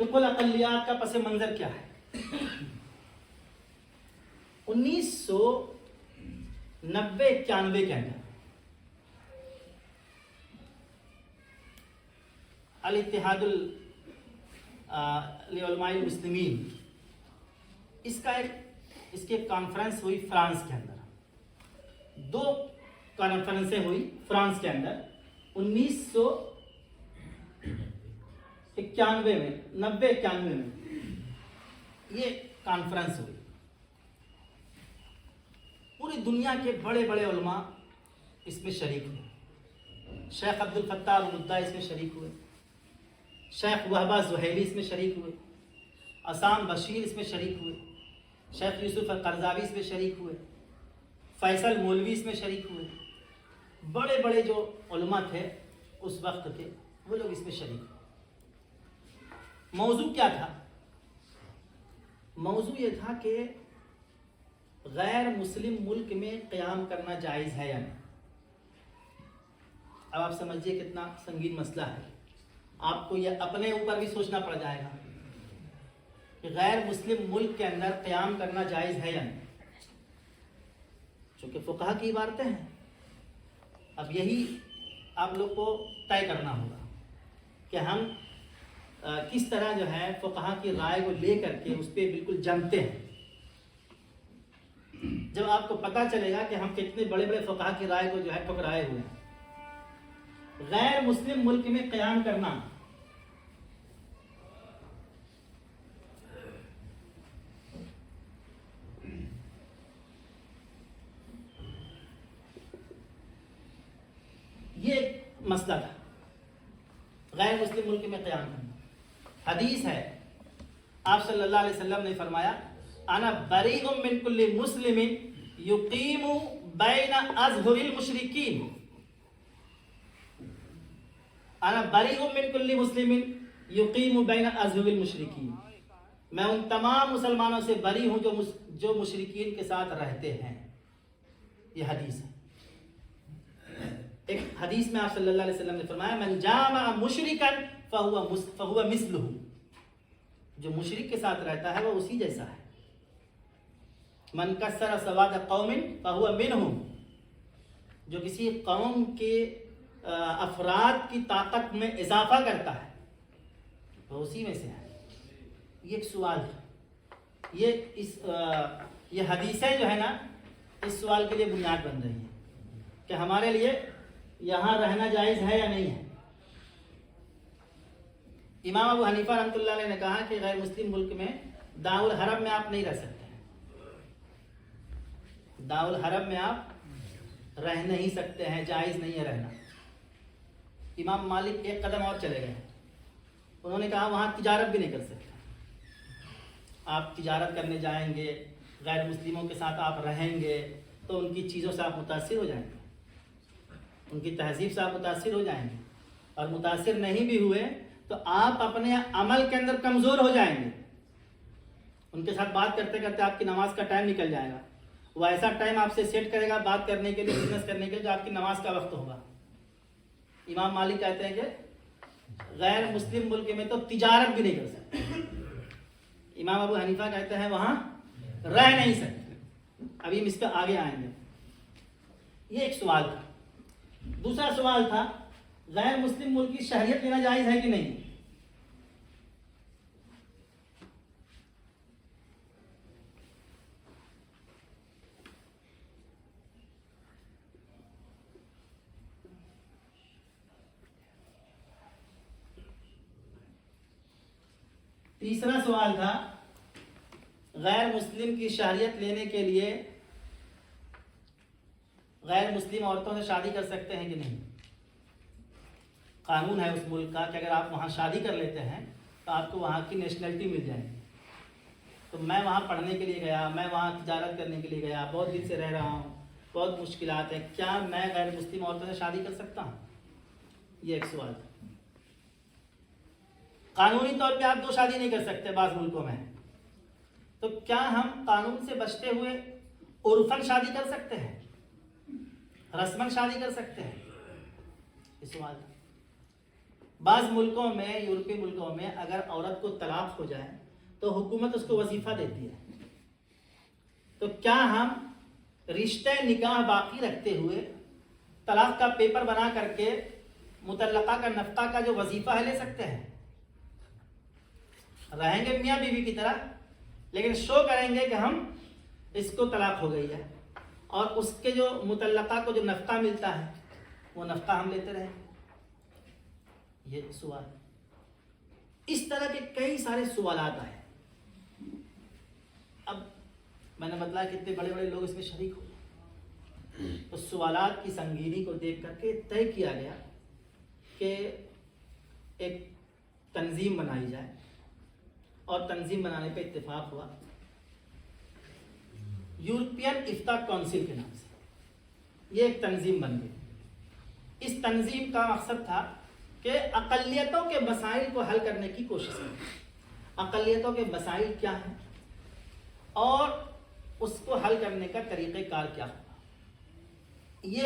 کہ کل اقلیات کا پس منظر کیا ہے۔ 1990-91 کے اندر الاتحاد لعلماء المسلمین اس کی کانفرنس ہوئی فرانس کے اندر، 2 کانفرنسیں ہوئی فرانس کے اندر 1991 میں 90-91 میں یہ کانفرنس ہوئی۔ پوری دنیا کے بڑے بڑے علماء اس میں شریک ہوئے۔ شیخ عبد الفتاح الغدائی اس میں شریک ہوئے، شیخ وہبہ زہیلی اس میں شریک ہوئے، عصام بشیر اس میں شریک ہوئے، شیخ یوسف القرضاوی اس میں شریک ہوئے، فیصل مولوی اس میں شریک ہوئے۔ بڑے بڑے جو علماء تھے اس وقت کے وہ لوگ اس میں شریک ہوئے۔ موضوع کیا تھا؟ موضوع یہ تھا کہ غیر مسلم ملک میں قیام کرنا جائز ہے یا نہیں۔ اب آپ سمجھیے کتنا سنگین مسئلہ ہے، آپ کو یہ اپنے اوپر بھی سوچنا پڑ جائے گا کہ غیر مسلم ملک کے اندر قیام کرنا جائز ہے یا نہیں، چونکہ فقہا کی عبارتیں ہیں۔ اب یہی آپ لوگ کو طے کرنا ہوگا کہ ہم کس طرح جو ہے فقہا کی رائے کو لے کر کے اس پہ بالکل جمتے ہیں۔ جب آپ کو پتہ چلے گا کہ ہم کتنے بڑے بڑے فقہا کی رائے کو جو ہے ٹھکرائے ہوئے ہیں۔ غیر مسلم ملک میں قیام کرنا یہ ایک مسئلہ تھا، غیر مسلم ملک میں قیام کرنا۔ حدیث ہے، آپ صلی اللہ علیہ وسلم نے فرمایا انا بریء من کل مسلم یقیم بین اظہر المشرکین، انا بریء من کل مسلم یقیم بین اظہر المشرکین، میں ان تمام مسلمانوں سے بری ہوں جو مشرکین کے ساتھ رہتے ہیں۔ یہ حدیث ہے۔ ایک حدیث میں آپ صلی اللہ علیہ وسلم نے فرمایا من جامع مشرکا فہو مثلہ، جو مشرک کے ساتھ رہتا ہے وہ اسی جیسا ہے۔ من کسر سواد قوم فہو منہم، جو کسی قوم کے افراد کی طاقت میں اضافہ کرتا ہے وہ اسی میں سے ہے۔ یہ ایک سوال ہے، یہ حدیثیں جو ہے نا اس سوال کے لیے بنیاد بن رہی ہیں کہ ہمارے لیے یہاں رہنا جائز ہے یا نہیں ہے۔ امام ابو حنیفہ رحمۃ اللہ علیہ نے کہا کہ غیر مسلم ملک میں دارالحرم میں آپ نہیں رہ سکتے ہیں، دارالحرم میں آپ رہ نہیں سکتے ہیں، جائز نہیں ہے رہنا۔ امام مالک ایک قدم اور چلے گئے، انہوں نے کہا وہاں تجارت بھی نہیں کر سکتے، آپ تجارت کرنے جائیں گے، غیر مسلموں کے ساتھ آپ رہیں گے تو ان کی چیزوں سے آپ متاثر ہو جائیں گے، ان کی تہذیب سے آپ متاثر ہو جائیں گے، اور متاثر نہیں بھی ہوئے تو آپ اپنے عمل کے اندر کمزور ہو جائیں گے۔ ان کے ساتھ بات کرتے کرتے آپ کی نماز کا ٹائم نکل جائے گا، وہ ایسا ٹائم آپ سے سیٹ کرے گا بات کرنے کے لیے، بزنس کرنے کے لیے، جو آپ کی نماز کا وقت ہوگا۔ امام مالک کہتے ہیں کہ غیر مسلم ملک میں تو تجارت بھی نہیں کر سکتے۔ امام ابو حنیفہ کہتے ہیں وہاں رہ نہیں سکتے۔ ابھی ہم اس پہ آگے آئیں گے۔ یہ ایک سوال تھا۔ دوسرا سوال تھا غیر مسلم ملک کی شہریت لینا جائز ہے کہ نہیں۔ تیسرا سوال تھا غیر مسلم کی شہریت لینے کے لیے غیر مسلم عورتوں سے شادی کر سکتے ہیں کہ نہیں۔ قانون ہے اس ملک کا کہ اگر آپ وہاں شادی کر لیتے ہیں تو آپ کو وہاں کی نیشنلٹی مل جائے گی۔ تو میں وہاں پڑھنے کے لیے گیا، میں وہاں تجارت کرنے کے لیے گیا، بہت دن سے رہ رہا ہوں، بہت مشکلات ہیں، کیا میں غیر مسلم عورتوں سے شادی کر سکتا ہوں؟ یہ ایک سوال تھا۔ قانونی طور پہ آپ 2 شادی نہیں کر سکتے بعض ملکوں میں، تو کیا ہم قانون سے بچتے ہوئے عرفاً شادی کر سکتے ہیں، رسماً شادی کر سکتے ہیں؟ یہ سوال تھا۔ بعض ملکوں میں، یورپی ملکوں میں، اگر عورت کو طلاق ہو جائے تو حکومت اس کو وظیفہ دیتی ہے. تو کیا ہم رشتہ نکاح باقی رکھتے ہوئے طلاق کا پیپر بنا کر کے مطلقہ کا نفقہ کا جو وظیفہ ہے لے سکتے ہیں؟ رہیں گے میاں بیوی کی طرح، لیکن شو کریں گے کہ ہم اس کو طلاق ہو گئی ہے، اور اس کے جو مطلقہ کو جو نفقہ ملتا ہے وہ نفقہ ہم لیتے رہیں. یہ سوال. اس طرح کے کئی سارے سوالات آئے. اب میں نے بتلایا کتنے بڑے بڑے لوگ اس میں شریک ہوئے. تو سوالات کی سنگینی کو دیکھ کر کے طے کیا گیا کہ ایک تنظیم بنائی جائے، اور تنظیم بنانے پہ اتفاق ہوا یورپین افتاء کونسل کے نام سے. یہ ایک تنظیم بن گئی. اس تنظیم کا مقصد تھا کہ اقلیتوں کے مسائل کو حل کرنے کی کوشش کریں. اقلیتوں کے مسائل کیا ہیں اور اس کو حل کرنے کا طریقہ کار کیا ہوگا. یہ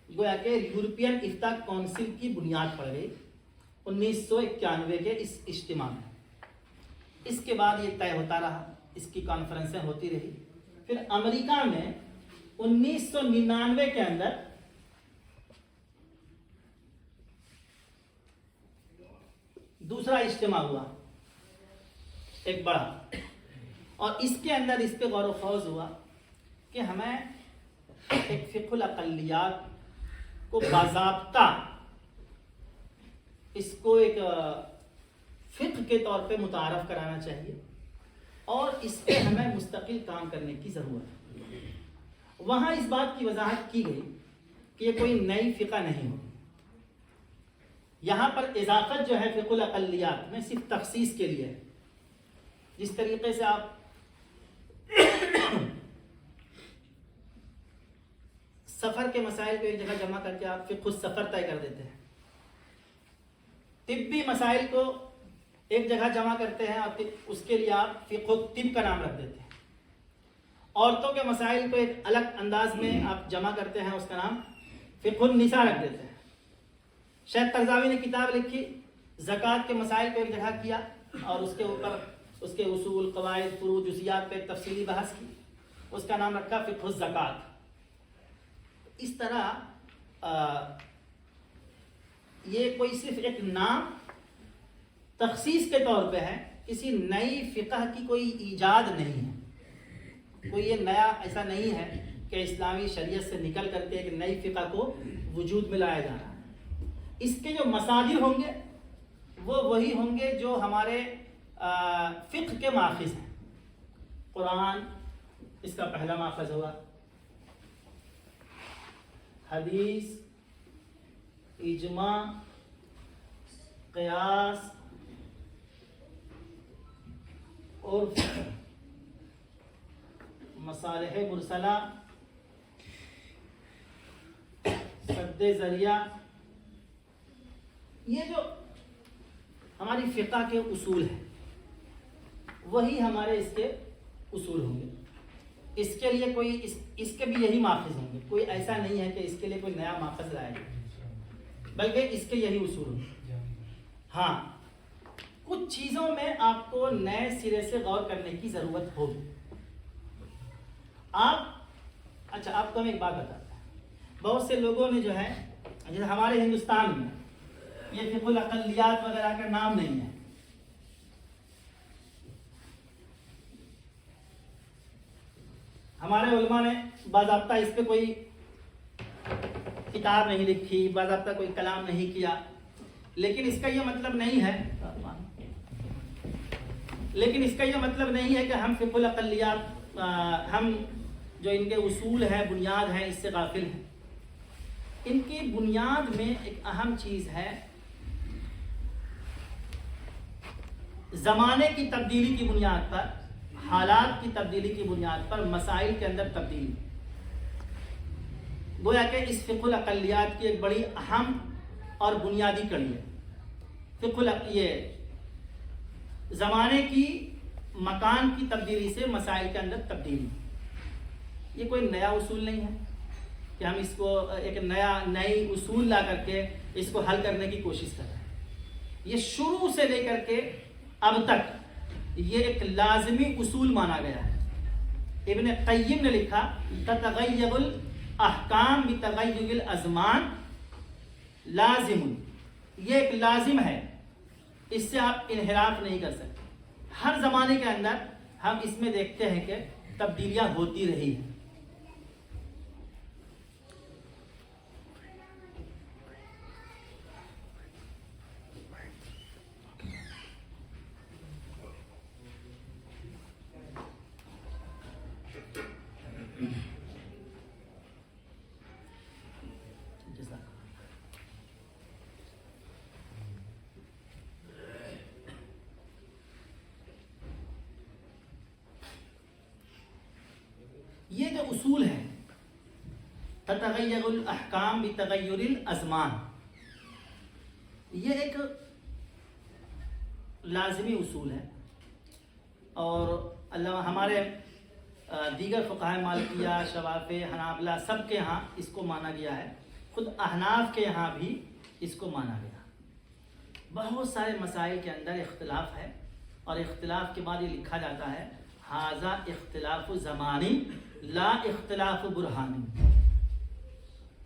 گویا کہ یورپین افتاء کونسل کی بنیاد پڑ گئی 1991 کے اس اجتماع میں. اس کے بعد یہ طے ہوتا رہا، اس کی کانفرنسیں ہوتی رہی. پھر امریکہ میں 1999 کے اندر دوسرا اجتماع ہوا ایک بڑا، اور اس کے اندر اس پہ غور و خوض ہوا کہ ہمیں ایک فقہ الاقلیات کو باضابطہ اس کو ایک فقہ کے طور پہ متعارف کرانا چاہیے، اور اس پہ ہمیں مستقل کام کرنے کی ضرورت ہے. وہاں اس بات کی وضاحت کی گئی کہ یہ کوئی نئی فقہ نہیں ہوگی. یہاں پر اضافت جو ہے فقہ الاقلیات میں صرف تخصیص کے لیے ہے. جس طریقے سے آپ سفر کے مسائل کو ایک جگہ جمع کر کے آپ فقہ السفر طے کر دیتے ہیں، طبی مسائل کو ایک جگہ جمع کرتے ہیں اور اس کے لیے آپ فقہ الطب کا نام رکھ دیتے ہیں. عورتوں کے مسائل کو ایک الگ انداز میں آپ جمع کرتے ہیں، اس کا نام فقہ النساء رکھ دیتے ہیں. شیخ قرضاوی نے کتاب لکھی، زکوٰۃ کے مسائل کو ایک جگہ کیا اور اس کے اوپر اس کے اصول، قواعد، فروع، جزیات پہ تفصیلی بحث کی، اس کا نام رکھا فقہ الزکوٰۃ. اس طرح یہ کوئی صرف ایک نام تخصیص کے طور پہ ہے، کسی نئی فقہ کی کوئی ایجاد نہیں ہے. کوئی یہ نیا ایسا نہیں ہے کہ اسلامی شریعت سے نکل کر کے ایک نئی فقہ کو وجود میں لایا جا رہا ہے. اس کے جو مصادر ہوں گے وہ وہی ہوں گے جو ہمارے فقہ کے ماخذ ہیں. قرآن اس کا پہلا ماخذ ہوگا، حدیث، اجماع، قیاس اور مصالح مرسلہ، سد ذریعہ. یہ جو ہماری فقہ کے اصول ہیں وہی ہمارے اس کے اصول ہوں گے. اس کے لیے کوئی اس کے بھی یہی ماخذ ہوں گے. کوئی ایسا نہیں ہے کہ اس کے لیے کوئی نیا ماخذ لائے گا، بلکہ اس کے یہی اصول ہوں گے. ہاں، کچھ چیزوں میں آپ کو نئے سرے سے غور کرنے کی ضرورت ہوگی. آپ کو ہم ایک بات بتاتے ہیں. بہت سے لوگوں نے جو ہے جیسے ہمارے ہندوستان میں یہ فقہ الاقلیات وغیرہ کا نام نہیں ہے. ہمارے علماء نے باضابطہ اس پہ کوئی کتاب نہیں لکھی، باضابطہ کوئی کلام نہیں کیا. لیکن اس کا یہ مطلب نہیں ہے کہ ہم فقہ الاقلیات ہم جو ان کے اصول ہیں، بنیاد ہیں، اس سے غافل ہیں. ان کی بنیاد میں ایک اہم چیز ہے زمانے کی تبدیلی کی بنیاد پر، حالات کی تبدیلی کی بنیاد پر مسائل کے اندر تبدیلی. گویا کہ اس فقہ الاقلیات کی ایک بڑی اہم اور بنیادی کڑی ہے. یہ زمانے کی، مکان کی تبدیلی سے مسائل کے اندر تبدیلی. یہ کوئی نیا اصول نہیں ہے کہ ہم اس کو ایک نئی اصول لا کر کے اس کو حل کرنے کی کوشش کر رہے ہیں. یہ شروع سے لے کر کے اب تک یہ ایک لازمی اصول مانا گیا ہے. ابن قیم نے لکھا تتغیر الاحکام بتغیر الازمان لازم، یہ ایک لازم ہے، اس سے آپ انحراف نہیں کر سکتے. ہر زمانے کے اندر ہم اس میں دیکھتے ہیں کہ تبدیلیاں ہوتی رہی ہیں. یہ جو اصول ہے تتغیر الاحکام بتغیر الازمان، یہ ایک لازمی اصول ہے. اور اللہ ہمارے دیگر فقہائے مالکیہ، شوافع، حنابلہ سب کے ہاں اس کو مانا گیا ہے. خود احناف کے ہاں بھی اس کو مانا گیا. بہت سارے مسائل کے اندر اختلاف ہے، اور اختلاف کے بعد یہ لکھا جاتا ہے ھذا اختلاف زمانی لا اختلاف برہانی.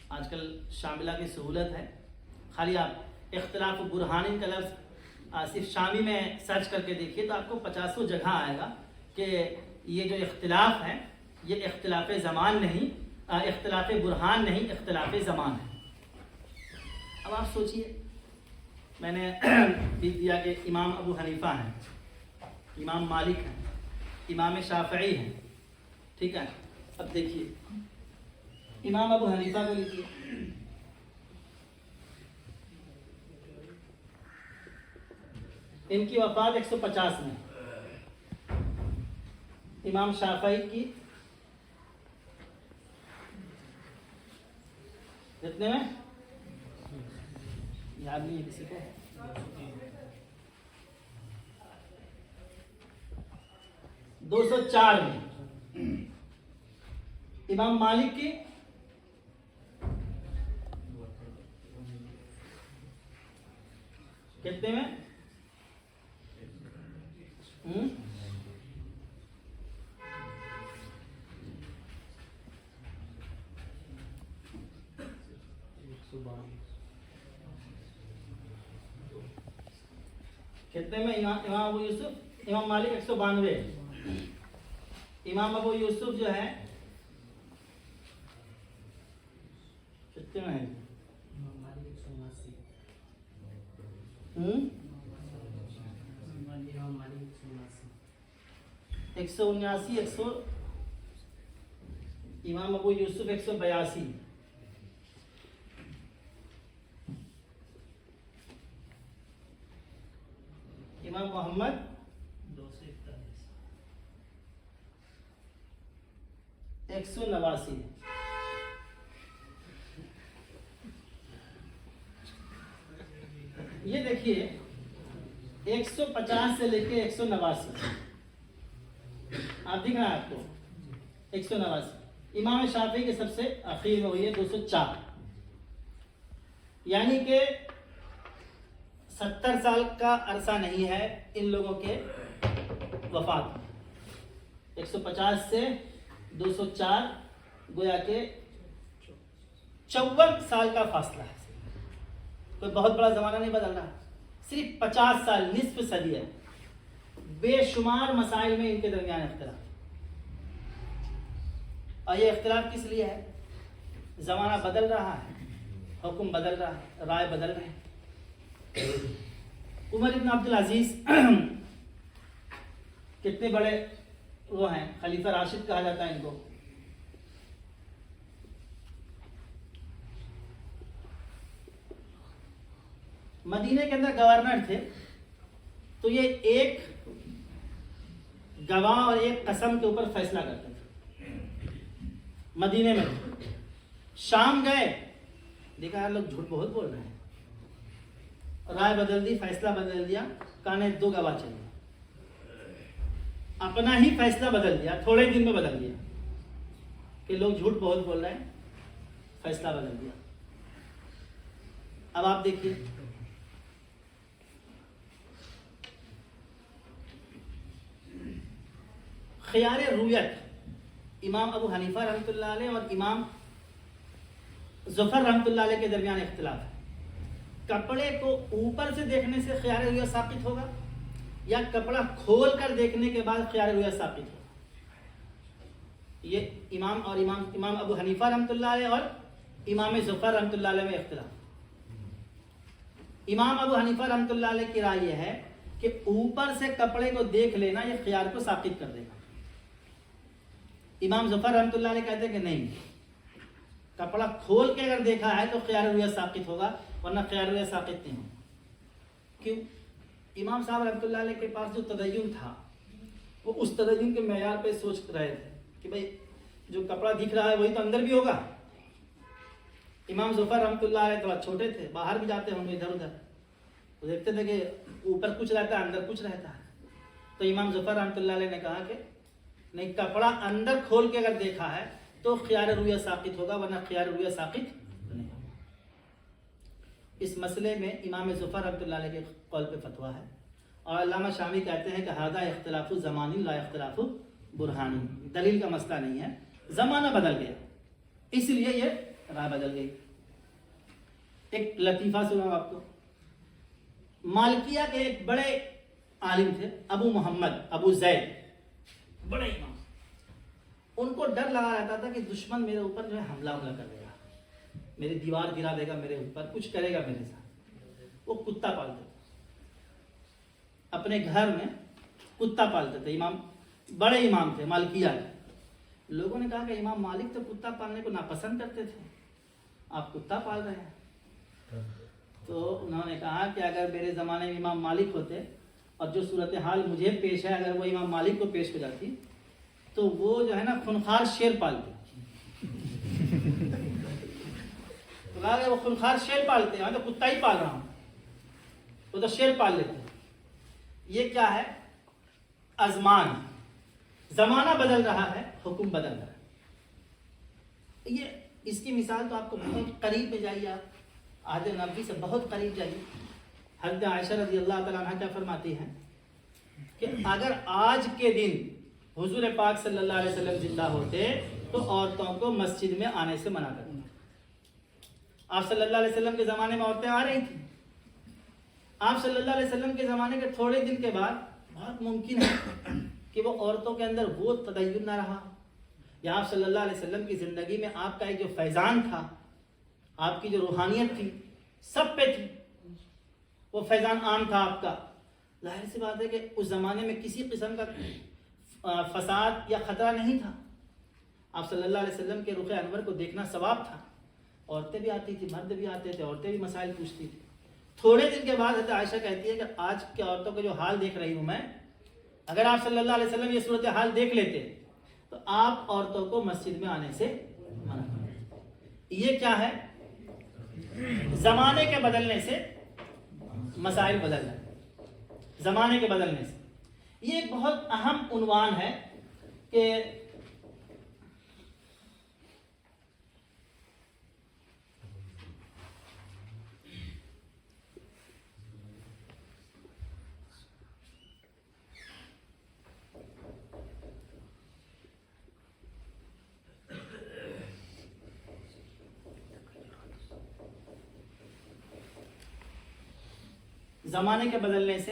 آج کل شاملہ کی سہولت ہے، خالی آپ اختلاف برہانی کا لفظ صرف شامی میں سرچ کر کے دیکھیے تو آپ کو 50 جگہ آئے گا کہ یہ جو اختلاف ہے یہ اختلاف زمان نہیں، اختلاف برہان نہیں، اختلاف زمان ہے. اب آپ سوچئے، میں نے لکھ دیا کہ امام ابو حنیفہ ہیں، امام مالک ہیں، امام شافعی ہیں، ٹھیک ہے. اب دیکھیے امام ابو حنیفہ کو لیجیے، ان کی وفات 150 میں، امام شافعی کی کتنے میں؟ یاد نہیں ہے کسی کو؟ 204 میں. امام مالک کی کتنے میں؟ کتنے میں؟ امام ابو یوسف، امام مالک 192، امام ابو یوسف جو ہے کتنے میں ہے؟ 179، امام ابو یوسف 182، امام محمد 189. یہ دیکھیے 150 سے لے کے 189، آپ دکھ رہا ہے آپ کو 189. امام شافعی کے سب سے اخیر میں ہوئی ہے 204، یعنی کہ 70 سال کا عرصہ نہیں ہے ان لوگوں کے وفات. 150 سے 204 گویا کہ 54 سال کا فاصلہ ہے. کوئی بہت بڑا زمانہ نہیں بدل رہا، صرف 50 سال، نصف صدی ہے. بے شمار مسائل میں ان کے درمیان اختلاف. اور یہ اختلاف کس لیے ہے؟ زمانہ بدل رہا ہے، حکم بدل رہا ہے، رائے بدل رہے ہیں. عمر ابن عبدالعزیز کتنے بڑے وہ ہیں، خلیفہ راشد کہا جاتا ہے ان کو. مدینے کے اندر گورنر تھے تو یہ ایک گواہ اور ایک قسم کے اوپر فیصلہ کرتے تھے. مدینے میں شام گئے، دیکھا یار لوگ جھوٹ بہت بول رہے ہیں، رائے بدل دی، فیصلہ بدل دیا، کہنے 2 گواہ چاہیے. اپنا ہی فیصلہ بدل دیا، تھوڑے دن میں بدل دیا کہ لوگ جھوٹ بہت بول رہے ہیں، فیصلہ بدل دیا. اب آپ دیکھیے خیار رویت امام ابو حنیفہ رحمۃ اللہ علیہ اور امام ظفر رحمۃ اللہ علیہ کے درمیان اختلاف ہے. کپڑے کو اوپر سے دیکھنے سے خیار رویت ثابت ہوگا یا کپڑا کھول کر دیکھنے کے بعد خیار رویت ثابت ہوگا. یہ امام ابو حنیفہ رحمۃ اللہ علیہ اور امام ظفر رحمۃ اللہ علیہ میں اختلاف. امام ابو حنیفہ رحمۃ اللہ علیہ کی رائے یہ ہے کہ اوپر سے کپڑے کو دیکھ لینا یہ خیار کو ثابت کر دے گا. امام ظفر رحمۃ اللہ علیہ کہتے ہیں کہ نہیں, کپڑا کھول کے اگر دیکھا ہے تو خیار رویت ثابت ہوگا ورنہ خیار رویت ثابت نہیں ہوگا. کیوں؟ امام صاحب رحمۃ اللہ علیہ کے پاس جو تدین تھا وہ اس تدین کے معیار پہ سوچ رہے تھے کہ بھائی جو کپڑا دکھ رہا ہے وہی تو اندر بھی ہوگا. امام ظفر رحمۃ اللہ علیہ تھوڑا چھوٹے تھے, باہر بھی جاتے ہوں گے ادھر ادھر, تو دیکھتے تھے کہ اوپر کچھ رہتا ہے اندر کچھ رہتا ہے. تو امام ظفر رحمۃ اللہ علیہ نے کہا کہ نہیں, کپڑا اندر کھول کے اگر دیکھا ہے تو خیار رویت ثابت ہوگا ورنہ خیار رویت ثابت نہیں ہوگا. اس مسئلے میں امام ظفر رحمۃ اللہ علیہ کے قول پہ فتویٰ ہے, اور علامہ شامی کہتے ہیں کہ ھذا اختلاف زمانی لا اختلاف برہانی, دلیل کا مسئلہ نہیں ہے, زمانہ بدل گیا اس لیے یہ رائے بدل گئی. ایک لطیفہ سناؤں آپ کو. مالکیہ کے ایک بڑے عالم تھے ابو محمد ابو زید, بڑے امام. ان کو ڈر لگا رہتا تھا کہ دشمن میرے اوپر جو ہے حملہ کر دے گا, میری دیوار گرا دے گا, میرے اوپر کچھ کرے گا میرے ساتھ. وہ کتا پالتے تھے, اپنے گھر میں کتا پالتے تھے. امام بڑے امام تھے مالکیہ کے. لوگوں نے کہا کہ امام مالک تو کتا پالنے کو ناپسند کرتے تھے, آپ کتا پال رہے ہیں. تو انہوں نے کہا کہ اگر میرے زمانے میں امام مالک ہوتے اور جو صورتحال مجھے پیش ہے اگر وہ امام مالک کو پیش ہو جاتی تو وہ جو ہے نا خونخوار شیر پالتے. تو کہا کہ وہ خونخوار شیر پالتے ہیں, میں تو کتا ہی پال رہا ہوں, وہ تو شیر پال لیتے ہیں. یہ کیا ہے؟ ازمان. زمانہ بدل رہا ہے, حکم بدل رہا ہے. یہ اس کی مثال تو آپ کو بہت قریب میں جائیے, آپ عہد نبوی سے بہت قریب جائیے. حضرت عائشہ رضی اللہ تعالیٰ عنہ کیا فرماتی ہیں کہ اگر آج کے دن حضور پاک صلی اللہ علیہ وسلم زندہ ہوتے تو عورتوں کو مسجد میں آنے سے منع کرتے. آپ صلی اللہ علیہ وسلم کے زمانے میں عورتیں آ رہی تھیں. آپ صلی اللہ علیہ وسلم کے زمانے کے تھوڑے دن کے بعد بہت ممکن ہے کہ وہ عورتوں کے اندر وہ تدین نہ رہا, یا آپ صلی اللہ علیہ وسلم کی زندگی میں آپ کا ایک جو فیضان تھا, آپ کی جو روحانیت تھی سب پہ تھی, وہ فیضان عام تھا آپ کا. ظاہر سی بات ہے کہ اس زمانے میں کسی قسم کا فساد یا خطرہ نہیں تھا. آپ صلی اللہ علیہ وسلم کے رخ انور کو دیکھنا ثواب تھا. عورتیں بھی آتی تھی, مرد بھی آتے تھے, عورتیں بھی مسائل پوچھتی تھی. تھوڑے دن کے بعد حضرت عائشہ کہتی ہے کہ آج کے عورتوں کو جو حال دیکھ رہی ہوں میں, اگر آپ صلی اللہ علیہ وسلم یہ صورتحال دیکھ لیتے تو آپ عورتوں کو مسجد میں آنے سے منع کرتے. یہ کیا ہے؟ زمانے کے بدلنے سے مسائل بدل رہے ہیں, زمانے کے بدلنے سے. یہ ایک بہت اہم عنوان ہے کہ زمانے کے بدلنے سے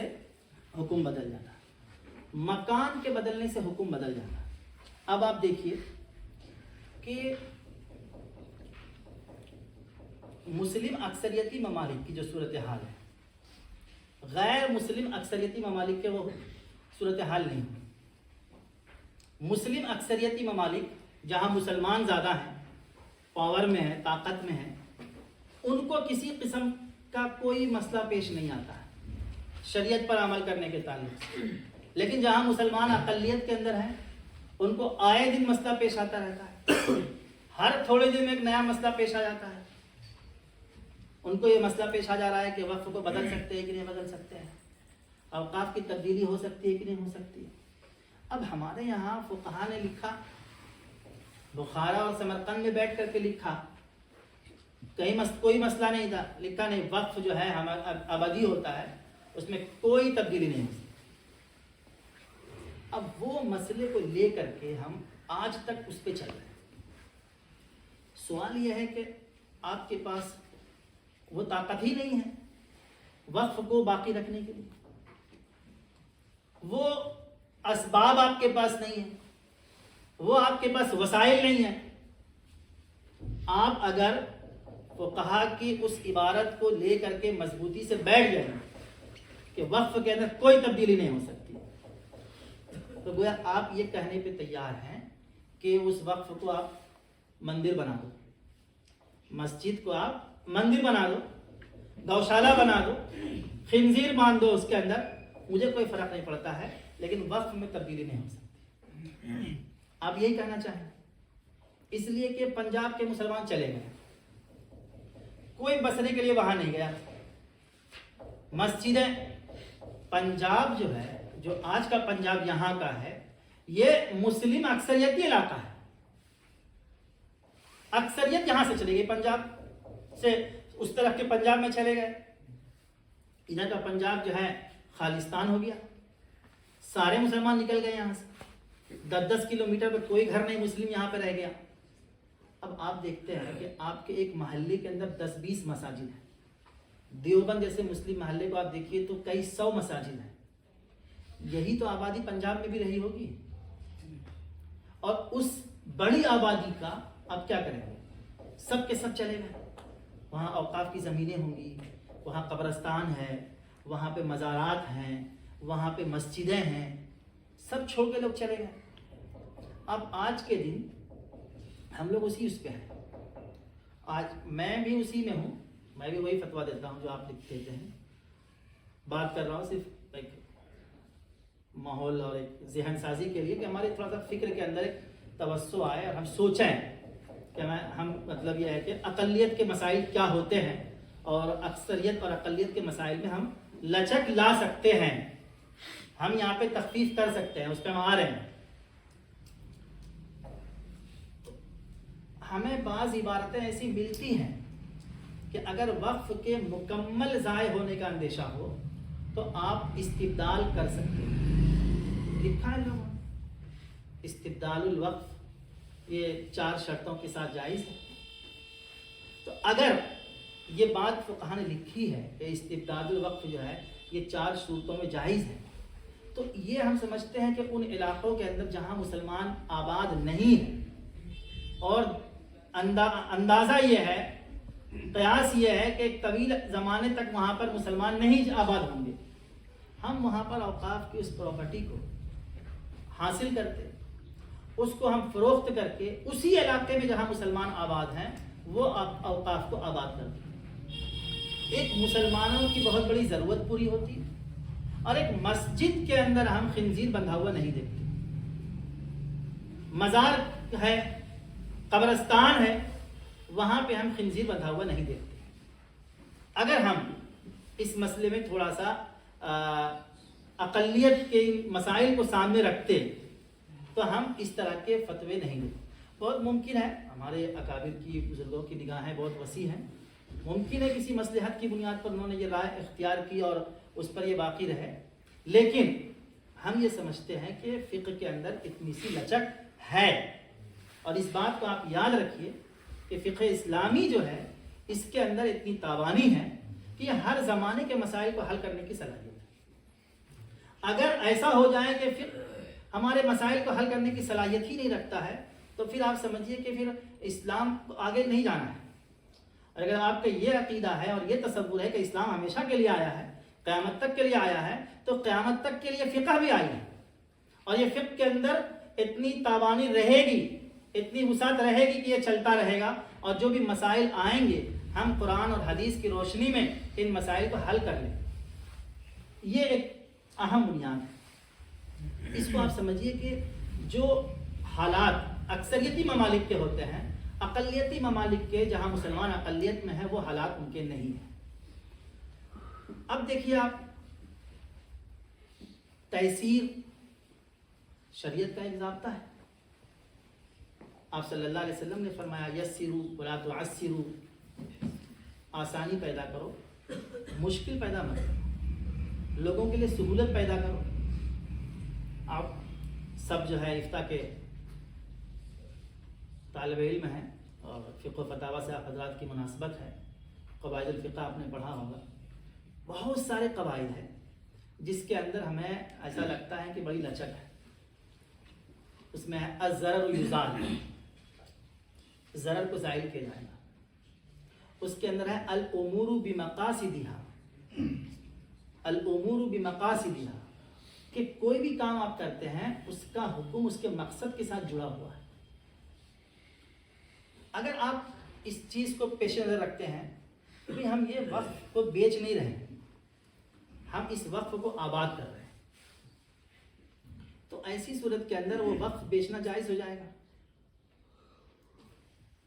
حکم بدل جاتا ہے, مکان کے بدلنے سے حکم بدل جاتا ہے. اب آپ دیکھیے کہ مسلم اکثریتی ممالک کی جو صورتحال ہے, غیر مسلم اکثریتی ممالک کے وہ صورتحال نہیں. مسلم اکثریتی ممالک جہاں مسلمان زیادہ ہیں, پاور میں ہیں, طاقت میں ہیں, ان کو کسی قسم کا کوئی مسئلہ پیش نہیں آتا ہے شریعت پر عمل کرنے کے تعلق سے. لیکن جہاں مسلمان اقلیت کے اندر ہیں ان کو آئے دن مسئلہ پیش آتا رہتا ہے, ہر تھوڑے دن میں ایک نیا مسئلہ پیش آ جاتا ہے. ان کو یہ مسئلہ پیش آ جا رہا ہے کہ وقف کو بدل سکتے ہیں کہ نہیں بدل سکتے ہیں, اوقاف کی تبدیلی ہو سکتی ہے کہ نہیں ہو سکتی ہے. اب ہمارے یہاں فقہا نے لکھا, بخارا اور سمرقند میں بیٹھ کر کے لکھا, کہیں کوئی مسئلہ نہیں تھا, لکھا نہیں وقف جو ہے ہمارا ابدی ہوتا ہے, اس میں کوئی تبدیلی نہیں ہو سکتی. اب وہ مسئلے کو لے کر کے ہم آج تک اس پہ چل رہے ہیں. سوال یہ ہے کہ آپ کے پاس وہ طاقت ہی نہیں ہے وقف کو باقی رکھنے کے لیے, وہ اسباب آپ کے پاس نہیں ہیں, وہ آپ کے پاس وسائل نہیں ہیں. آپ اگر فقہا کی اس عبارت کو لے کر کے مضبوطی سے بیٹھ جائیں کہ وقف کے اندر کوئی تبدیلی نہیں ہو سکتی, تو گویا آپ یہ کہنے پہ تیار ہیں کہ اس وقف کو آپ مندر بنا دو, مسجد کو آپ مندر بنا دو, گوشالہ بنا دو, خنزیر باندھ دو اس کے اندر, مجھے کوئی فرق نہیں پڑتا ہے, لیکن وقف میں تبدیلی نہیں ہو سکتی. آپ یہی کہنا چاہیں؟ اس لیے کہ پنجاب کے مسلمان چلے گئے, کوئی بسنے کے لیے وہاں نہیں گیا. مسجدیں پنجاب جو ہے, جو آج کا پنجاب یہاں کا ہے, یہ مسلم اکثریتی علاقہ ہے. اکثریت یہاں سے چلے گئی, پنجاب سے اس طرف کے پنجاب میں چلے گئے. ادھر کا پنجاب جو ہے خالستان ہو گیا, سارے مسلمان نکل گئے یہاں سے. 10-10 کلومیٹر پہ کوئی گھر نہیں مسلم یہاں پہ رہ گیا. اب آپ دیکھتے ہیں کہ آپ کے ایک محلے کے اندر 10-20 مساجد ہیں. دیوبند جیسے مسلم محلے کو آپ دیکھیے تو کئی 100 مساجد ہیں. یہی تو آبادی پنجاب میں بھی رہی ہوگی, اور اس بڑی آبادی کا اب کیا کریں گے؟ سب کے سب چلے گئے. وہاں اوقاف کی زمینیں ہوں گی, وہاں قبرستان ہے, وہاں پہ مزارات ہیں, وہاں پہ مسجدیں ہیں, سب چھوڑ کے لوگ چلے گئے. اب آج کے دن ہم لوگ اسی اس پہ ہیں. آج میں بھی اسی میں ہوں, میں بھی وہی فتویٰ دیتا ہوں جو آپ لکھ دیتے ہیں. بات کر رہا ہوں صرف ایک ماحول اور ایک ذہن سازی کے لیے کہ ہمارے تھوڑا سا فکر کے اندر ایک توسع آئے اور ہم سوچیں کہ ہم مطلب یہ ہے کہ اقلیت کے مسائل کیا ہوتے ہیں, اور اکثریت اور اقلیت کے مسائل میں ہم لچک لا سکتے ہیں, ہم یہاں پہ تخفیف کر سکتے ہیں, اس پہ ہم آ رہے ہیں. ہمیں بعض عبارتیں ایسی ملتی ہیں کہ اگر وقف کے مکمل ضائع ہونے کا اندیشہ ہو تو آپ استبدال کر سکتے ہیں. لکھا ہے لوگوں نے استبدال الوقف, یہ 4 شرطوں کے ساتھ جائز ہے. تو اگر یہ بات فقہا نے لکھی ہے کہ استبدال الوقف جو ہے یہ 4 صورتوں میں جائز ہے, تو یہ ہم سمجھتے ہیں کہ ان علاقوں کے اندر جہاں مسلمان آباد نہیں ہیں, اور اندازہ یہ ہے, قیاس یہ ہے کہ ایک طویل زمانے تک وہاں پر مسلمان نہیں آباد ہوں گے, ہم وہاں پر اوقاف کی اس پراپرٹی کو حاصل کرتے, اس کو ہم فروخت کر کے اسی علاقے میں جہاں مسلمان آباد ہیں وہ اوقاف کو آباد کرتے. ایک مسلمانوں کی بہت بڑی ضرورت پوری ہوتی ہے, اور ایک مسجد کے اندر ہم خنزیر بندھا ہوا نہیں دیکھتے. مزار ہے, قبرستان ہے, وہاں پہ ہم خنزیر بندھا ہوا نہیں دیکھتے. اگر ہم اس مسئلے میں تھوڑا سا اقلیت کے مسائل کو سامنے رکھتے تو ہم اس طرح کے فتوے نہیں دیتے. بہت ممکن ہے, ہمارے اکابر کی بزرگوں کی نگاہیں بہت وسیع ہیں, ممکن ہے کسی مصلحت کی بنیاد پر انہوں نے یہ رائے اختیار کی اور اس پر یہ باقی رہے, لیکن ہم یہ سمجھتے ہیں کہ فقہ کے اندر اتنی سی لچک ہے. اور اس بات کو آپ یاد رکھیے کہ فقہ اسلامی جو ہے اس کے اندر اتنی تاوانی ہے کہ یہ ہر زمانے کے مسائل کو حل کرنے کی صلاحیت ہے. اگر ایسا ہو جائے کہ پھر ہمارے مسائل کو حل کرنے کی صلاحیت ہی نہیں رکھتا ہے تو پھر آپ سمجھیے کہ پھر اسلام کو آگے نہیں جانا ہے. اور اگر آپ کا یہ عقیدہ ہے اور یہ تصور ہے کہ اسلام ہمیشہ کے لیے آیا ہے, قیامت تک کے لیے آیا ہے, تو قیامت تک کے لیے فقہ بھی آئی ہے, اور یہ فقہ کے اندر اتنی تاوانی رہے گی, اتنی وسعت رہے گی کہ یہ چلتا رہے گا, اور جو بھی مسائل آئیں گے ہم قرآن اور حدیث کی روشنی میں ان مسائل کو حل کر لیں. یہ ایک اہم بنیاد ہے. اس کو آپ سمجھیے کہ جو حالات اکثریتی ممالک کے ہوتے ہیں, اقلیتی ممالک کے جہاں مسلمان اقلیت میں ہے وہ حالات ان کے نہیں ہیں. اب دیکھیے آپ, تیسیر شریعت کا ایک ضابطہ ہے. آپ صلی اللہ علیہ وسلم نے فرمایا یسروا ولا تعسروا, آسانی پیدا کرو, مشکل پیدا مت کرو, لوگوں کے لیے سہولت پیدا کرو. آپ سب جو ہے افتاء کے طالب علم ہیں اور فقہ و فتاوی سے آپ حضرات کی مناسبت ہے. قواعد الفقہ آپ نے پڑھا ہوگا. بہت سارے قواعد ہیں جس کے اندر ہمیں ایسا لگتا ہے کہ بڑی لچک ہے. اس میں ہے الضرر یزال، ضرر کو زائل کیا جائے گا. اس کے اندر ہے الامور بمقاصدها، الامور بمقاصدها، کہ کوئی بھی کام آپ کرتے ہیں اس کا حکم اس کے مقصد کے ساتھ جڑا ہوا ہے. اگر آپ اس چیز کو پیش نظر رکھتے ہیں کہ ہم یہ وقف کو بیچ نہیں رہے ہیں، ہم اس وقف کو آباد کر رہے ہیں، تو ایسی صورت کے اندر وہ وقف بیچنا جائز ہو جائے گا.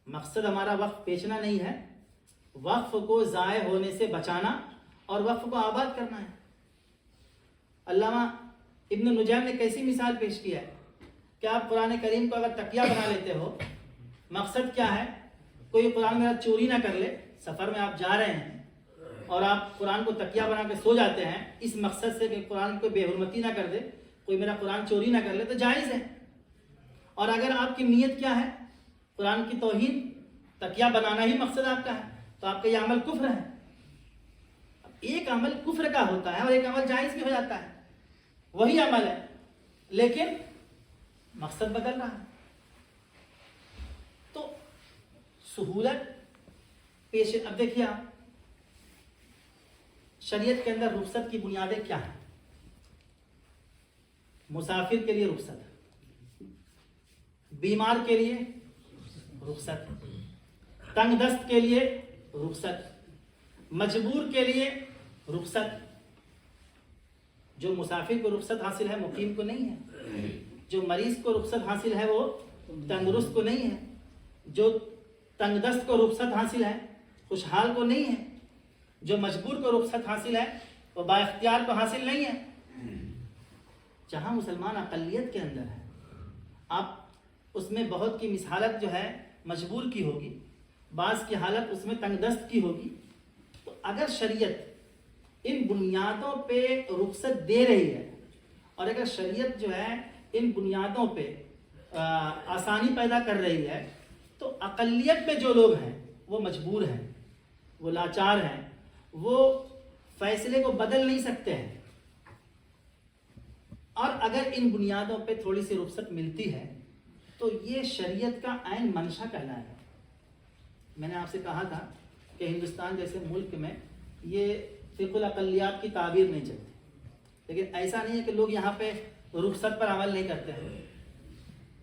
مقصد ہمارا وقف بیچنا نہیں ہے، وقف کو ضائع ہونے سے بچانا اور وقف کو آباد کرنا ہے. علامہ ابن نجیم نے کیسی مثال پیش کیا ہے کہ آپ قرآن کریم کو اگر تکیہ بنا لیتے ہو، مقصد کیا ہے؟ کوئی قرآن میرا چوری نہ کر لے. سفر میں آپ جا رہے ہیں اور آپ قرآن کو تکیہ بنا کے سو جاتے ہیں اس مقصد سے کہ قرآن کو بے حرمتی نہ کر دے، کوئی میرا قرآن چوری نہ کر لے، تو جائز ہے. اور اگر آپ کی نیت کیا ہے؟ قرآن کی توہین، تکیہ بنانا ہی مقصد آپ کا ہے، تو آپ کا یہ عمل کفر ہے. ایک عمل کفر کا ہوتا ہے اور ایک عمل جائز بھی ہو جاتا ہے، وہی عمل ہے لیکن مقصد بدل رہا ہے. تو سہولت پیش. اب دیکھیے آپ شریعت کے اندر رخصت کی بنیادیں کیا ہیں؟ مسافر کے لیے رخصت، بیمار کے لیے رخصت، تنگ دست کے لیے رخصت، مجبور کے لیے رخصت. جو مسافر کو رخصت حاصل ہے مقیم کو نہیں ہے، جو مریض کو رخصت حاصل ہے وہ تندرست کو نہیں ہے، جو تنگ دست کو رخصت حاصل ہے خوشحال کو نہیں ہے، جو مجبور کو رخصت حاصل ہے وہ با اختیار کو حاصل نہیں ہے. جہاں مسلمان اقلیت کے اندر ہے، آپ اس میں بہت کی حالت جو ہے مجبور کی ہوگی، بعض کی حالت اس میں تنگ دست کی ہوگی. تو اگر شریعت ان بنیادوں پہ رخصت دے رہی ہے اور اگر شریعت جو ہے ان بنیادوں پہ آسانی پیدا کر رہی ہے، تو اقلیت میں جو لوگ ہیں وہ مجبور ہیں، وہ لاچار ہیں، وہ فیصلے کو بدل نہیں سکتے ہیں. اور اگر ان بنیادوں پہ تھوڑی سی رخصت ملتی ہے تو یہ شریعت کا عین منشا کہلائے گا. میں نے آپ سے کہا تھا کہ ہندوستان جیسے ملک میں یہ فقہ الاقلیات کی تعبیر نہیں چلتی، لیکن ایسا نہیں ہے کہ لوگ یہاں پہ رخصت پر عمل نہیں کرتے ہیں.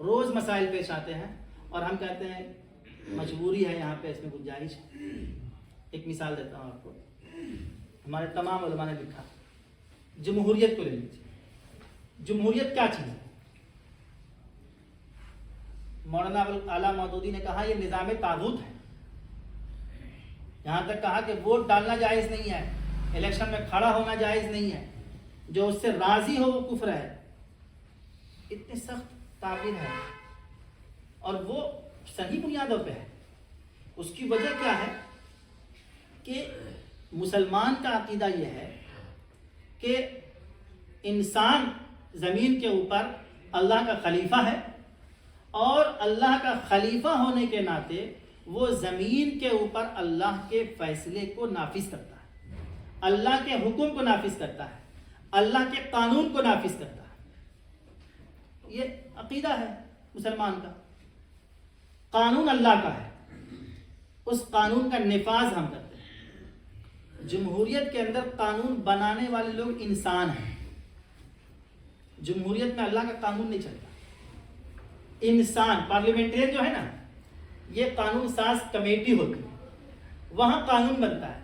روز مسائل پیش آتے ہیں اور ہم کہتے ہیں مجبوری ہے، یہاں پہ اس میں گنجائش ہے. ایک مثال دیتا ہوں آپ کو. ہمارے تمام علماء نے لکھا، جمہوریت کو لے لیجیے. جمہوریت کیا چیز ہے؟ مولانا اعلیٰ مودودی نے کہا یہ نظام طاغوت ہے. یہاں تک کہا کہ ووٹ ڈالنا جائز نہیں ہے، الیکشن میں کھڑا ہونا جائز نہیں ہے، جو اس سے راضی ہو وہ کفر ہے. اتنی سخت تعبیر ہے اور وہ صحیح بنیادوں پہ ہے. اس کی وجہ کیا ہے کہ مسلمان کا عقیدہ یہ ہے کہ انسان زمین کے اوپر اللہ کا خلیفہ ہے اور اللہ کا خلیفہ ہونے کے ناطے وہ زمین کے اوپر اللہ کے فیصلے کو نافذ کرتا ہے، اللہ کے حکم کو نافذ کرتا ہے، اللہ کے قانون کو نافذ کرتا ہے. یہ عقیدہ ہے مسلمان کا. قانون اللہ کا ہے، اس قانون کا نفاذ ہم کرتے ہیں. جمہوریت کے اندر قانون بنانے والے لوگ انسان ہیں. جمہوریت میں اللہ کا قانون نہیں چلتا. انسان پارلیمنٹرین جو ہے نا، یہ قانون ساز کمیٹی ہوتی ہے، وہاں قانون بنتا ہے.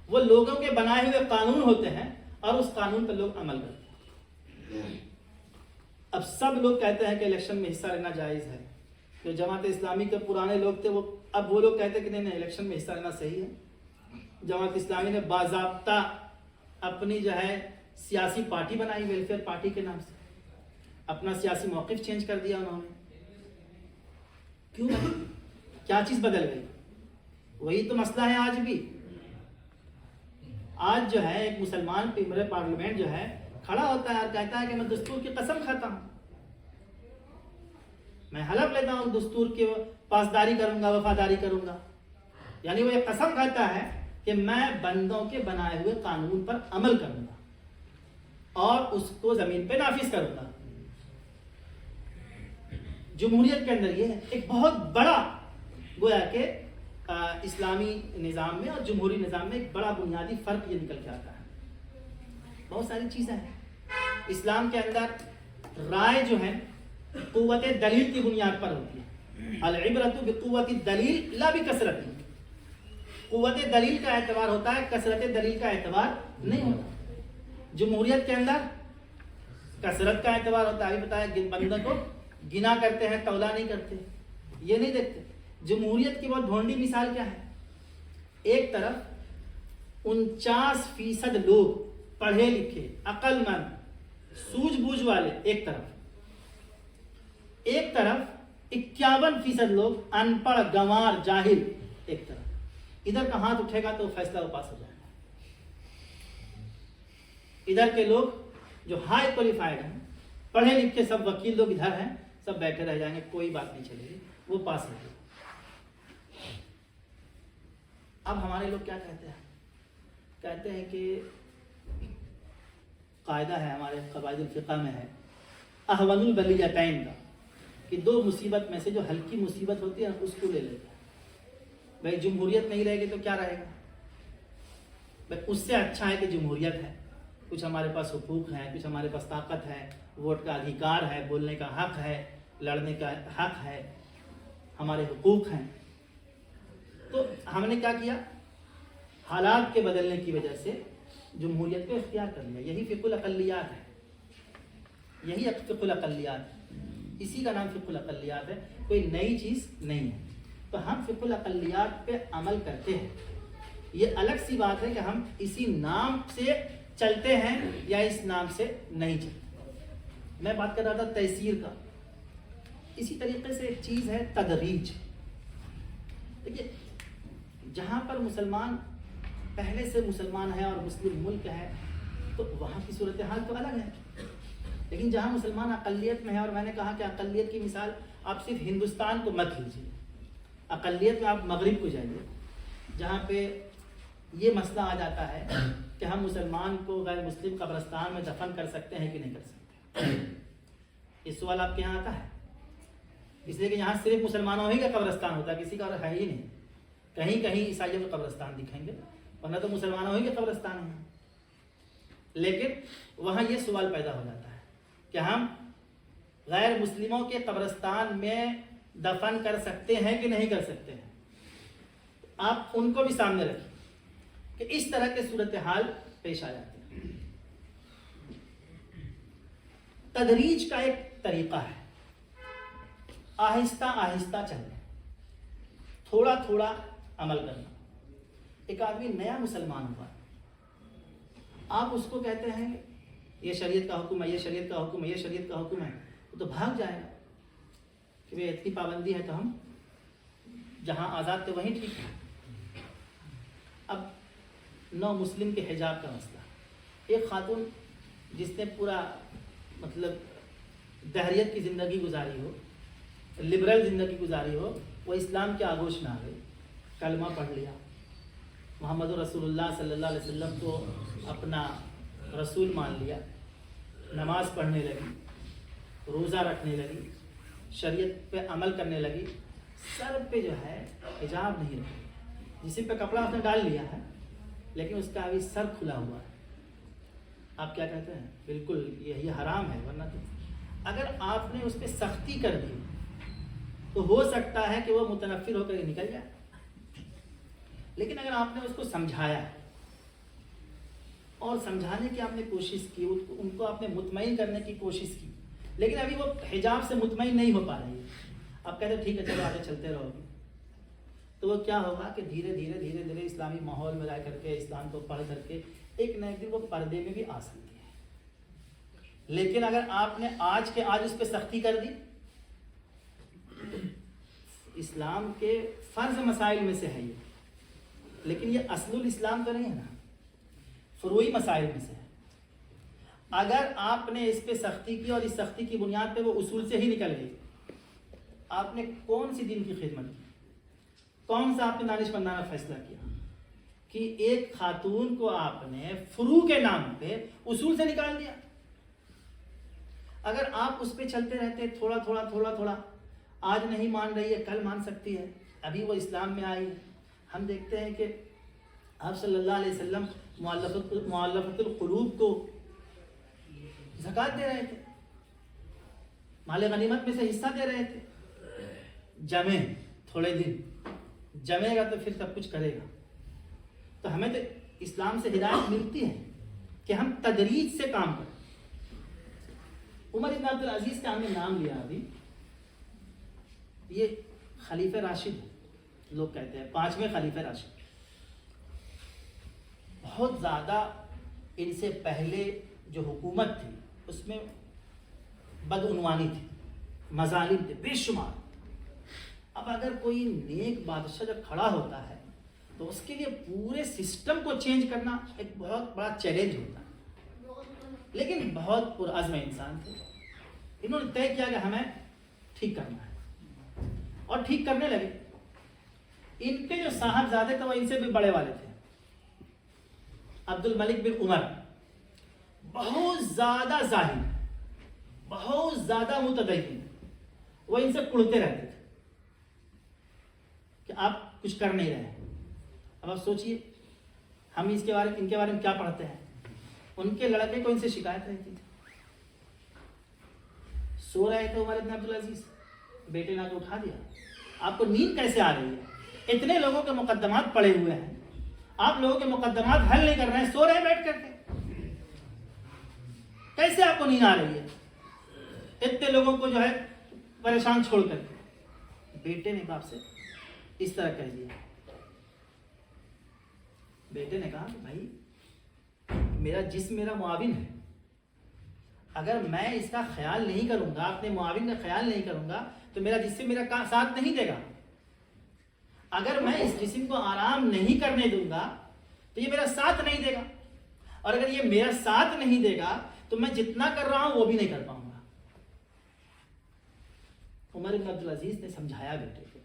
وہ لوگوں کے بنائے ہوئے قانون ہوتے ہیں اور اس قانون پر لوگ عمل کرتے ہیں. اب سب لوگ کہتے ہیں کہ الیکشن میں حصہ لینا جائز ہے. جو جماعت اسلامی کے پرانے لوگ تھے اب وہ لوگ کہتے ہیں کہ نہیں الیکشن میں حصہ لینا صحیح ہے. جماعت اسلامی نے باضابطہ اپنی جو ہے سیاسی پارٹی بنائی، ویلفیئر پارٹی کے نام سے. اپنا سیاسی موقف چینج کر دیا انہوں نے. کیوں؟ کیا چیز بدل گئی؟ وہی تو مسئلہ ہے آج بھی. آج جو ہے ایک مسلمان ممبر پارلیمنٹ جو ہے کھڑا ہوتا ہے اور کہتا ہے کہ میں دستور کی قسم کھاتا ہوں. میں حلف لیتا ہوں دستور کی پاسداری کروں گا، وفاداری کروں گا. یعنی وہ یہ قسم کھاتا ہے کہ میں بندوں کے بنائے ہوئے قانون پر عمل کروں گا اور اس کو زمین پہ نافذ کروں گا. جمہوریت کے اندر یہ ہے ایک بہت بڑا گویا کہ اسلامی نظام میں اور جمہوری نظام میں ایک بڑا بنیادی فرق یہ نکل کے آتا ہے. بہت ساری چیزیں ہیں اسلام کے اندر. رائے جو ہے قوت دلیل کی بنیاد پر ہوتی ہے. العبرۃ بقوت الدلیل لا بکثرت. قوت دلیل کا اعتبار ہوتا ہے، کثرت دلیل کا اعتبار نہیں ہوتا. جمہوریت کے اندر کثرت کا اعتبار ہوتا ہے. ابھی بتایا بندوں کو گنا کرتے ہیں، تولا نہیں کرتے، یہ نہیں دیکھتے. جمہوریت کی بہت بھونڈی مثال کیا ہے؟ ایک طرف 49% لوگ پڑھے لکھے، عقل مند، سوجھ بوجھ والے ایک طرف 51% لوگ ان پڑھ، گنوار، جاہل ایک طرف. ادھر کا ہاتھ اٹھے گا تو فیصلہ وہ پاس ہو جائے گا. ادھر کے لوگ جو ہائی کوالیفائڈ ہیں، پڑھے لکھے سب وکیل لوگ ادھر ہیں، سب بیٹھے رہ جائیں گے، کوئی بات نہیں چلے گی، وہ پاس ہو جائے گا. اب ہمارے لوگ کیا کہتے ہیں کہ قاعدہ ہے ہمارے قواعد الفقہ میں ہے احون البلیتین کا، کہ 2 مصیبت میں سے جو ہلکی مصیبت ہوتی ہے اس کو لے لیتے ہیں. بھائی جمہوریت نہیں رہے گی تو کیا رہے گا؟ بھائی اس سے اچھا ہے کہ جمہوریت ہے، کچھ ہمارے پاس حقوق ہیں، کچھ ہمارے پاس طاقت ہے، ووٹ کا ادھیکار ہے، بولنے کا حق ہے، لڑنے کا حق ہے، ہمارے حقوق ہیں. تو ہم نے کیا کیا؟ حالات کے بدلنے کی وجہ سے جمہوریت کو اختیار کر لیا. یہی فقہ الاقلیات ہے، یہی فقہ الاقلیات ہے، اسی کا نام فقہ الاقلیات ہے، کوئی نئی چیز نہیں ہے. تو ہم فقہ الاقلیات پہ عمل کرتے ہیں. یہ الگ سی بات ہے کہ ہم اسی نام سے چلتے ہیں یا اس نام سے نہیں چلتے. میں بات کر رہا تھا تیسیر کا. اسی طریقے سے ایک چیز ہے تدریج. دیکھیے جہاں پر مسلمان پہلے سے مسلمان ہے اور مسلم ملک ہے تو وہاں کی صورتحال تو الگ ہے. لیکن جہاں مسلمان اقلیت میں ہے، اور میں نے کہا کہ اقلیت کی مثال آپ صرف ہندوستان کو مت لیجیے، اقلیت میں آپ مغرب کو جائیے، جہاں پہ یہ مسئلہ آ جاتا ہے کہ ہم مسلمان کو غیر مسلم قبرستان میں دفن کر سکتے ہیں کہ نہیں کر سکتے. یہ سوال آپ کے یہاں آتا ہے اس لیے کہ یہاں صرف مسلمانوں ہی کا قبرستان ہوتا ہے، کسی کا اور ہے ہی نہیں. کہیں کہیں عیسائیوں کے قبرستان دکھیں گے، ورنہ تو مسلمانوں ہی کے قبرستان ہیں. لیکن وہاں یہ سوال پیدا ہو جاتا ہے کہ ہم غیر مسلموں کے قبرستان میں دفن کر سکتے ہیں کہ نہیں کر سکتے ہیں. آپ ان کو بھی سامنے رکھیں کہ اس طرح کے صورتحال پیش آ جاتے ہیں. تدریج کا ایک طریقہ ہے، آہستہ آہستہ چلنا، تھوڑا تھوڑا عمل کرنا. ایک آدمی نیا مسلمان ہوا، آپ اس کو کہتے ہیں یہ شریعت کا حکم ہے، یہ شریعت کا حکم ہے، یہ شریعت کا حکم ہے، وہ تو بھاگ جائے گا کہ بھائی اتنی پابندی ہے تو ہم جہاں آزاد تھے وہیں ٹھیک ہے. اب نو مسلم کے حجاب کا مسئلہ. ایک خاتون جس نے پورا مطلب دہریت کی زندگی گزاری ہو، لبرل زندگی گزاری ہو، وہ اسلام کے آغوش میں آ گئی، کلمہ پڑھ لیا، محمد رسول اللہ صلی اللہ علیہ وسلم کو اپنا رسول مان لیا، نماز پڑھنے لگی، روزہ رکھنے لگی، شریعت پہ عمل کرنے لگی. سر پہ جو ہے حجاب نہیں رکھی، جسم پہ کپڑا اس نے ڈال لیا ہے لیکن اس کا ابھی سر کھلا ہوا ہے. آپ کیا کہتے ہیں؟ بالکل یہ حرام ہے. ورنہ تو اگر آپ نے اس پہ سختی کر دی تو ہو سکتا ہے کہ وہ متنفر ہو کر ہی نکل جائے. لیکن اگر آپ نے اس کو سمجھایا اور سمجھانے کی آپ نے کوشش کی، ان کو آپ نے مطمئن کرنے کی کوشش کی، لیکن ابھی وہ حجاب سے مطمئن نہیں ہو پا رہی ہے، آپ کہتے ہیں ٹھیک ہے چلو آگے چلتے رہو گے، تو وہ کیا ہوگا کہ دھیرے دھیرے دھیرے دھیرے اسلامی ماحول میں رہ کر کے، اسلام کو پڑھ کر کے ایک نہ ایک دن وہ پردے میں بھی آ سکتی ہے. لیکن اگر آپ نے آج کے آج اس پہ سختی کر دی، اسلام کے فرض مسائل میں سے ہے یہ، لیکن یہ اصل الاسلام تو نہیں ہے نا، فروعی مسائل میں سے ہے. اگر آپ نے اس پہ سختی کی اور اس سختی کی بنیاد پہ وہ اصول سے ہی نکل گئی آپ نے کون سی دین کی خدمت کی؟ کون سا آپ نے دانشمندانہ فیصلہ کیا کہ ایک خاتون کو آپ نے فروغ کے نام پہ اصول سے نکال دیا؟ اگر آپ اس پہ چلتے رہتے تھوڑا تھوڑا تھوڑا تھوڑا، آج نہیں مان رہی ہے کل مان سکتی ہے، ابھی وہ اسلام میں آئی ہے. ہم دیکھتے ہیں کہ آپ صلی اللہ علیہ وسلم مؤلفۃ القلوب کو زکوٰۃ دے رہے تھے، مال غنیمت میں سے حصہ دے رہے تھے. جمے تھوڑے دن، جمے گا تو پھر سب کچھ کرے گا. تو ہمیں تو اسلام سے ہدایت ملتی ہے کہ ہم تدریج سے کام کریں. عمر بن عبد العزیز کا ہم نے نام لیا ابھی، یہ خلیفہ راشد لوگ کہتے ہیں، 5ویں خلیفہ راشد. بہت زیادہ ان سے پہلے جو حکومت تھی اس میں بدعنوانی تھی، مظالم تھے بے شمار. اب اگر کوئی نیک بادشاہ جب کھڑا ہوتا ہے تو اس کے لیے پورے سسٹم کو چینج کرنا ایک بہت بڑا چیلنج ہوتا ہے. لیکن بہت پرعزم انسان تھے، انہوں نے طے کیا کہ ہمیں ٹھیک کرنا ہے اور ٹھیک کرنے لگے. ان کے جو صاحبزادے تھے وہ ان سے بھی بڑے والے تھے. عبد الملک بن عمر بہت زیادہ ظالم، بہت زیادہ متدین، وہ ان سے کڑتے رہتے تھے کہ آپ کچھ کر نہیں رہے. اب آپ سوچئے ہم ان کے بارے میں کیا پڑھتے ہیں. ان کے لڑکے کو ان سے شکایت رہتی تھی. سو رہے تھے عمر بن عبد العزیز، بیٹے نے آ کے اٹھا دیا. آپ کو نیند کیسے آ رہی ہے؟ اتنے لوگوں کے مقدمات پڑے ہوئے ہیں، آپ لوگوں کے مقدمات حل نہیں کر رہے ہیں، سو رہے ہیں بیٹھ کر کے، کیسے آپ کو نیند آ رہی ہے اتنے لوگوں کو جو ہے پریشان چھوڑ کر کے؟ بیٹے نے باپ سے اس طرح کہہ دیا. بیٹے نے کہا کہ بھائی میرا جسم میرا معاون ہے، اگر میں اس کا خیال نہیں کروں گا، اپنے معاون کا خیال نہیں کروں گا تو میرا جسم میرا ساتھ نہیں دے گا. اگر میں اس جسم کو آرام نہیں کرنے دوں گا تو یہ میرا ساتھ نہیں دے گا، اور اگر یہ میرا ساتھ نہیں دے گا تو میں جتنا کر رہا ہوں وہ بھی نہیں کر پاؤں گا. عمر بن عبد العزیز نے سمجھایا بیٹے کو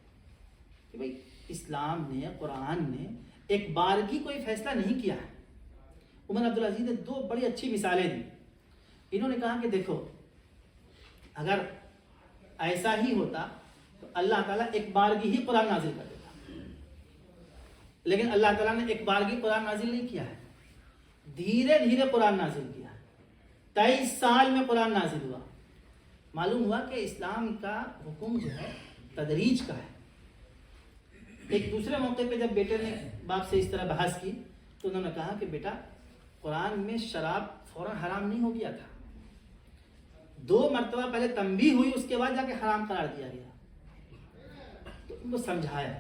کہ بھائی اسلام نے، قرآن نے ایک بار کی کوئی فیصلہ نہیں کیا ہے. عمر عبد العزیز نے 2 بڑی اچھی مثالیں دی. انہوں نے کہا کہ دیکھو اگر ایسا ہی ہوتا تو اللہ تعالیٰ ایک بارگی ہی قرآن نازل کر دیتا، لیکن اللہ تعالیٰ نے ایک بارگی قرآن نازل نہیں کیا ہے، دھیرے دھیرے قرآن نازل کیا. 23 سال میں قرآن نازل ہوا. معلوم ہوا کہ اسلام کا حکم جو ہے تدریج کا ہے. ایک دوسرے موقع پہ جب بیٹے نے باپ سے اس طرح بحث کی تو انہوں نے کہا کہ بیٹا قرآن میں شراب فوراً حرام نہیں ہو گیا تھا، 2 مرتبہ پہلے تنبیہ ہوئی، اس کے بعد جا کے حرام قرار دیا گیا. تو ان کو سمجھایا.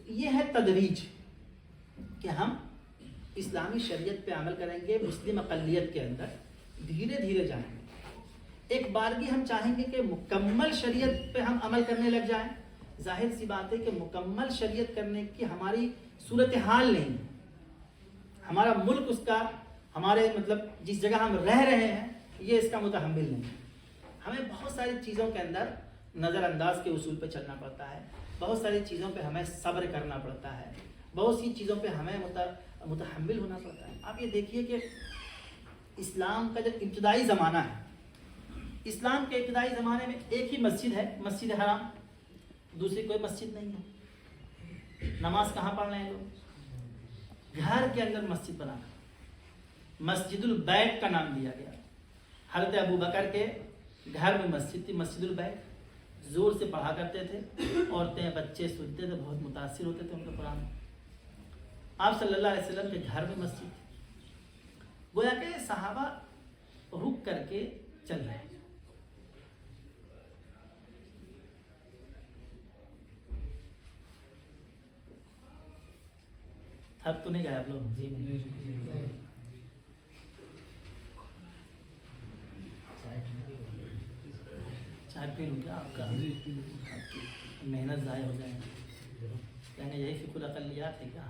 یہ ہے تدریج کہ ہم اسلامی شریعت پہ عمل کریں گے، مسلم اقلیت کے اندر دھیرے دھیرے جائیں گے. ایک بارگی ہم چاہیں گے کہ مکمل شریعت پہ ہم عمل کرنے لگ جائیں. ظاہر سی بات ہے کہ مکمل شریعت کرنے کی ہماری صورتحال نہیں ہے، ہمارا ملک اس کا، ہمارے مطلب جس جگہ ہم رہ رہے ہیں یہ اس کا متحمل نہیں ہے. ہمیں بہت ساری چیزوں کے اندر نظر انداز کے اصول پہ چلنا پڑتا ہے، بہت ساری چیزوں پہ ہمیں صبر کرنا پڑتا ہے، بہت سی چیزوں پہ ہمیں متحمل ہونا پڑتا ہے. آپ یہ دیکھیے کہ اسلام کا جو ابتدائی زمانہ ہے، اسلام کے ابتدائی زمانے میں ایک ہی مسجد ہے، مسجد حرام، دوسری کوئی مسجد نہیں ہے. نماز کہاں پڑھ رہے ہیں لوگ؟ گھر کے اندر مسجد بنانا. مسجد البیت کا نام دیا گیا. حضرت ابو بکر کے گھر میں مسجد تھی، مسجد البیت، زور سے پڑھا کرتے تھے، عورتیں بچے سنتے تھے، بہت متاثر ہوتے تھے ان کے قرآن. آپ صلی اللہ علیہ وسلم کے گھر میں مسجد تھی. گویا کہ صحابہ رک کر کے چل رہے ہیں. اب تو نہیں گئے آپ لوگ؟ چائے پی لوں کیا؟ آپ کا محنت ضائع ہو جائے گی. یعنی یہی فکر اقلیات ہے کیا؟